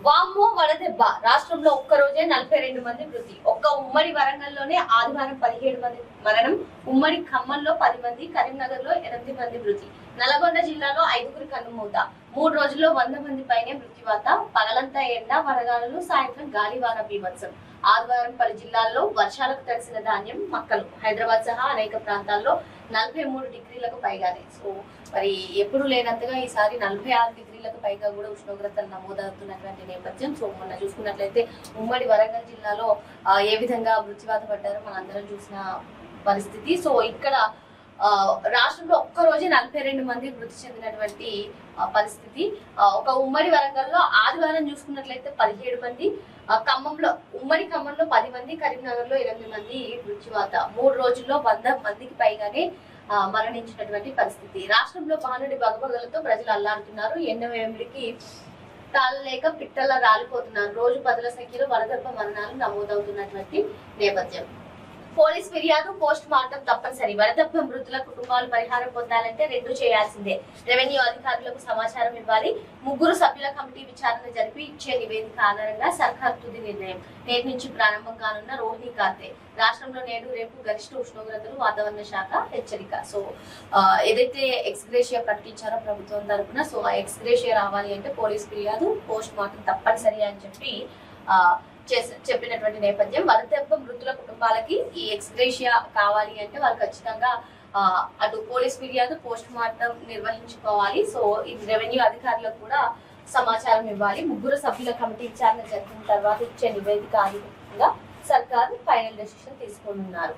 వామ్మో వడదెబ్బ రాష్ట్రంలో ఒక్క రోజే 42 మంది మృతి. ఒక్క ఉమ్మడి వరంగల్లోనే ఆదివారం 17 మంది మరణం. ఉమ్మడి ఖమ్మంలో 10 మంది, కరీంనగర్ లో 8 మంది మృతి. నల్గొండ జిల్లాలో 5గురి కన్నుమూత. 3 రోజుల్లో 100 మంది పైనే మృత్యువాత. పగలంతా ఎండ, వడగాలులు, సాయంత్రం గాలివాన బీభత్సం. ఆదివారం పలు జిల్లాల్లో వర్షాలకు తడిసిన ధాన్యం, మక్కలు. హైదరాబాద్ సహా అనేక ప్రాంతాల్లో 43 డిగ్రీలకు పైగానే. సో మరి ఎప్పుడు లేనంతగా ఈసారి 46 డిగ్రీలకు పైగా కూడా ఉష్ణోగ్రతలు నమోదవుతున్నటువంటి నేపథ్యం. సో మొన్న చూసుకున్నట్లయితే ఉమ్మడి వరంగల్ జిల్లాలో ఏ విధంగా మృత్యువాత పడ్డారో మనందరం చూసిన పరిస్థితి. సో ఇక్కడ రాష్ట్రంలో ఒక్క రోజే 42 మంది మృతి చెందినటువంటి పరిస్థితి. ఒక ఉమ్మడి వరంగల్లో ఆదివారం చూసుకున్నట్లయితే 17 మంది, ఉమ్మడి ఖమ్మంలో 10 మంది, కరీంనగర్ లో 8 మంది మృత్యువాత. 3 రోజుల్లో 100 మందికి పైగానే మరణించినటువంటి పరిస్థితి. రాష్ట్రంలో బాలుడి బగబగలతో ప్రజలు అల్లాడుతున్నారు. ఎండవేమిడికి తాళలేక పిట్టల్లా రాలిపోతున్నారు. రోజు 10ల సంఖ్యలో వడదెబ్బ మరణాలు నమోదవుతున్నటువంటి నేపథ్యం. పోలీస్ ఫిర్యాదు, పోస్ట్ మార్టం తప్పనిసరి. వడదెబ్బ మృతుల కుటుంబాలు పరిహారం పొందాలంటే 2 చేయాల్సిందే. రెవెన్యూ అధికారులకు సమాచారం ఇవ్వాలి. 3 సభ్యుల కమిటీ విచారణ జరిపి ఇచ్చే నివేదిక ఆధారంగా సర్కార్ తుది నిర్ణయం. నేటి నుంచి ప్రారంభం కానున్న రోహిణి కార్తె. రాష్ట్రంలో నేడు రేపు గరిష్ట ఉష్ణోగ్రతలు, వాతావరణ శాఖ హెచ్చరిక. సో ఏదైతే ఎక్స్గ్రేషియా ప్రకటించారో ప్రభుత్వం తరఫున, సో ఆ ఎక్స్గ్రేషియా రావాలి అంటే పోలీస్ ఫిర్యాదు, పోస్ట్ మార్టం తప్పనిసరి అని చెప్పి చెప్పినటువంటి నేపథ్యం. వడదెబ్బ మృతుల కుటుంబాలకి ఈ ఎక్స్గ్రేషియా కావాలి అంటే వాళ్ళు ఖచ్చితంగా అటు పోలీస్ ఫిర్యాదు, పోస్ట్ మార్టం నిర్వహించుకోవాలి. సో ఇది రెవెన్యూ అధికారులకు కూడా సమాచారం ఇవ్వాలి. 3 సభ్యుల కమిటీ విచారణ జరిగిన తర్వాత ఇచ్చే నివేదిక ఆధారంగా సర్కారు ఫైనల్ డెసిషన్ తీసుకోనున్నారు.